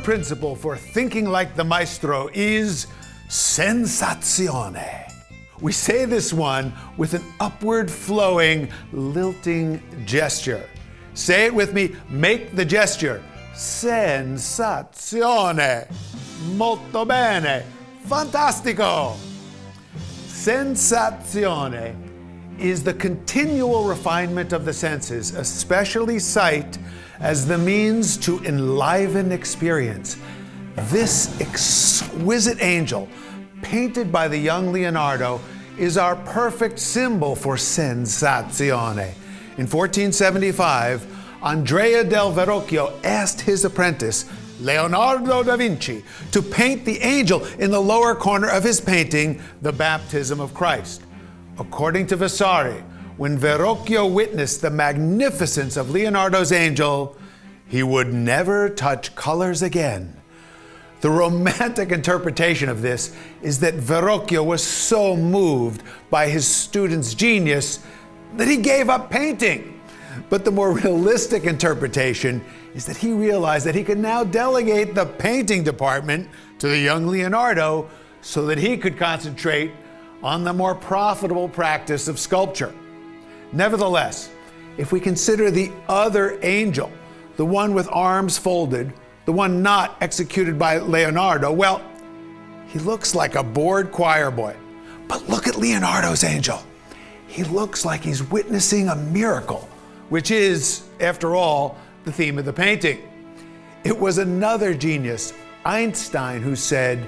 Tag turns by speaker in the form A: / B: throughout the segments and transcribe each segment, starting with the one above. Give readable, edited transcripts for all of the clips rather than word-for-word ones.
A: principle for thinking like the maestro is sensazione. We say this one with an upward flowing, lilting gesture. Say it with me, make the gesture. Sensazione. Molto bene. Fantastico. Sensazione is the continual refinement of the senses, especially sight, as the means to enliven experience. This exquisite angel, painted by the young Leonardo, is our perfect symbol for sensazione. In 1475, Andrea del Verrocchio asked his apprentice, Leonardo da Vinci, to paint the angel in the lower corner of his painting, The Baptism of Christ. According to Vasari, when Verrocchio witnessed the magnificence of Leonardo's angel, he would never touch colors again. The romantic interpretation of this is that Verrocchio was so moved by his student's genius that he gave up painting. But the more realistic interpretation is that he realized that he could now delegate the painting department to the young Leonardo so that he could concentrate on the more profitable practice of sculpture. Nevertheless, if we consider the other angel, the one with arms folded, the one not executed by Leonardo, well, he looks like a bored choir boy. But look at Leonardo's angel. He looks like he's witnessing a miracle, which is, after all, the theme of the painting. It was another genius, Einstein, who said,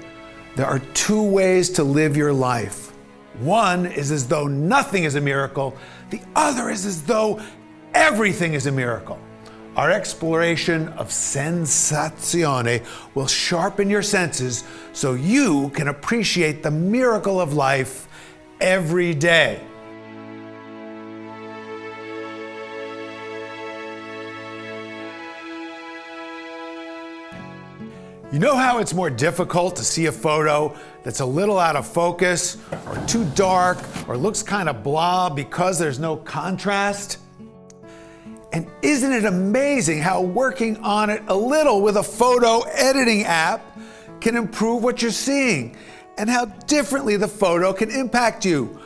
A: there are two ways to live your life. One is as though nothing is a miracle. The other is as though everything is a miracle. Our exploration of sensazione will sharpen your senses so you can appreciate the miracle of life every day. You know how it's more difficult to see a photo that's a little out of focus or too dark or looks kind of blah because there's no contrast? And isn't it amazing how working on it a little with a photo editing app can improve what you're seeing and how differently the photo can impact you?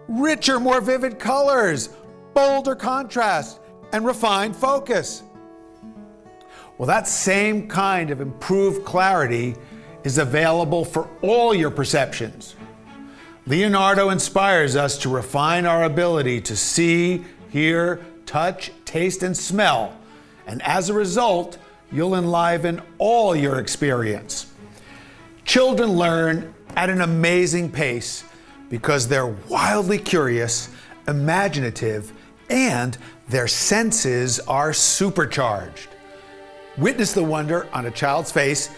A: Richer, more vivid colors, bolder contrast, and refined focus. Well, that same kind of improved clarity is available for all your perceptions. Leonardo inspires us to refine our ability to see, hear, touch, taste, and smell. And as a result, you'll enliven all your experience. Children learn at an amazing pace because they're wildly curious, imaginative, and their senses are supercharged. Witness the wonder on a child's face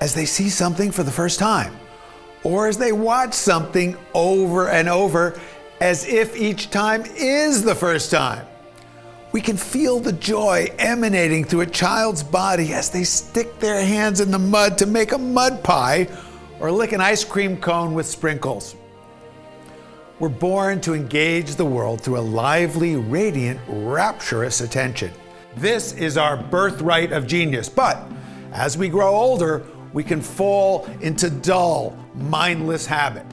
A: as they see something for the first time, or as they watch something over and over as if each time is the first time. We can feel the joy emanating through a child's body as they stick their hands in the mud to make a mud pie or lick an ice cream cone with sprinkles. We're born to engage the world through a lively, radiant, rapturous attention. This is our birthright of genius, but as we grow older, we can fall into dull, mindless habit.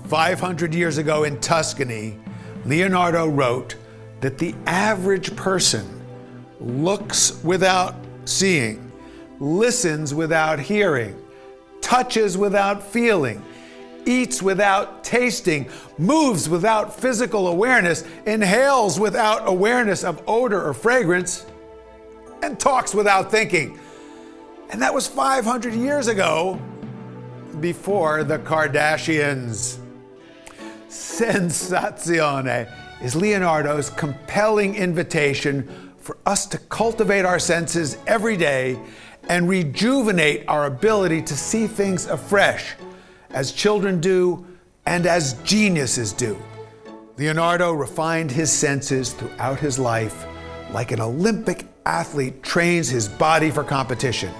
A: 500 years ago in Tuscany, Leonardo wrote that the average person looks without seeing, listens without hearing, touches without feeling, eats without tasting, moves without physical awareness, inhales without awareness of odor or fragrance, and talks without thinking. And that was 500 years ago, before the Kardashians. Sensazione is Leonardo's compelling invitation for us to cultivate our senses every day and rejuvenate our ability to see things afresh, as children do and as geniuses do. Leonardo refined his senses throughout his life like an Olympic athlete trains his body for competition.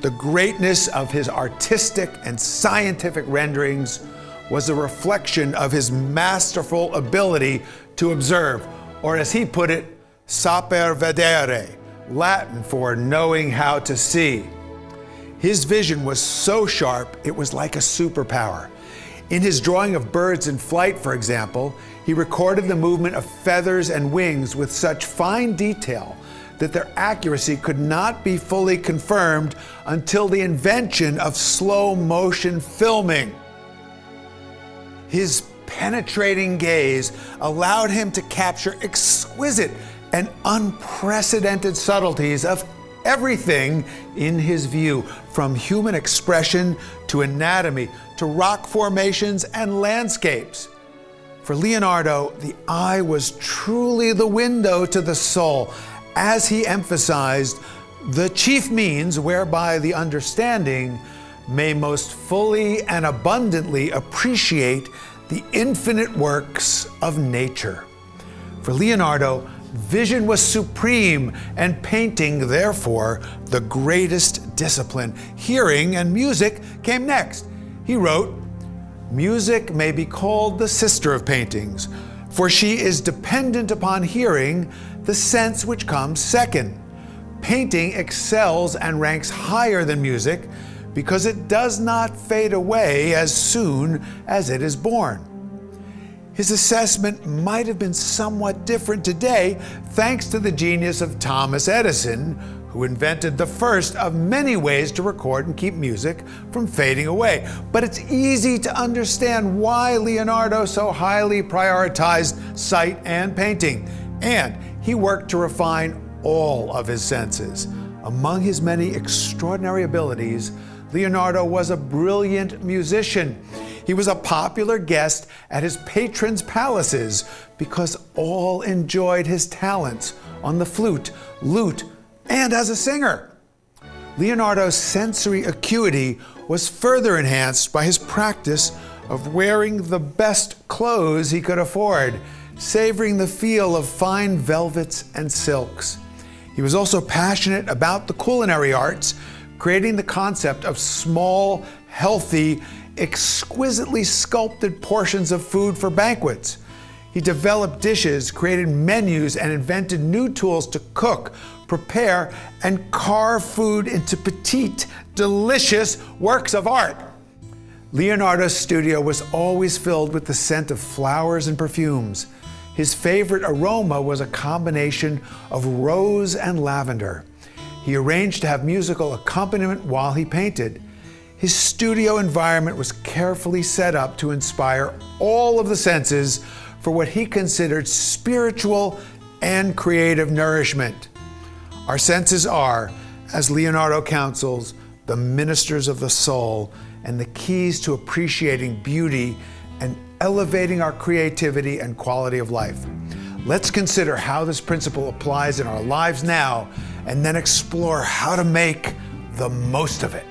A: The greatness of his artistic and scientific renderings was a reflection of his masterful ability to observe, or as he put it, saper vedere, Latin for knowing how to see. His vision was so sharp, it was like a superpower. In his drawing of birds in flight, for example, he recorded the movement of feathers and wings with such fine detail that their accuracy could not be fully confirmed until the invention of slow motion filming. His penetrating gaze allowed him to capture exquisite and unprecedented subtleties of everything in his view, from human expression to anatomy to rock formations and landscapes. For Leonardo, the eye was truly the window to the soul, as he emphasized, the chief means whereby the understanding may most fully and abundantly appreciate the infinite works of nature. For Leonardo, vision was supreme, and painting, therefore, the greatest discipline. Hearing and music came next. He wrote, "Music may be called the sister of paintings, for she is dependent upon hearing, the sense which comes second. Painting excels and ranks higher than music because it does not fade away as soon as it is born." His assessment might have been somewhat different today, thanks to the genius of Thomas Edison, who invented the first of many ways to record and keep music from fading away. But it's easy to understand why Leonardo so highly prioritized sight and painting, and he worked to refine all of his senses. Among his many extraordinary abilities, Leonardo was a brilliant musician. He was a popular guest at his patrons' palaces because all enjoyed his talents on the flute, lute, and as a singer. Leonardo's sensory acuity was further enhanced by his practice of wearing the best clothes he could afford, savoring the feel of fine velvets and silks. He was also passionate about the culinary arts, creating the concept of small, healthy, exquisitely sculpted portions of food for banquets. He developed dishes, created menus, and invented new tools to cook, prepare, and carve food into petite, delicious works of art. Leonardo's studio was always filled with the scent of flowers and perfumes. His favorite aroma was a combination of rose and lavender. He arranged to have musical accompaniment while he painted. His studio environment was carefully set up to inspire all of the senses for what he considered spiritual and creative nourishment. Our senses are, as Leonardo counsels, the ministers of the soul and the keys to appreciating beauty and elevating our creativity and quality of life. Let's consider how this principle applies in our lives now, and then explore how to make the most of it.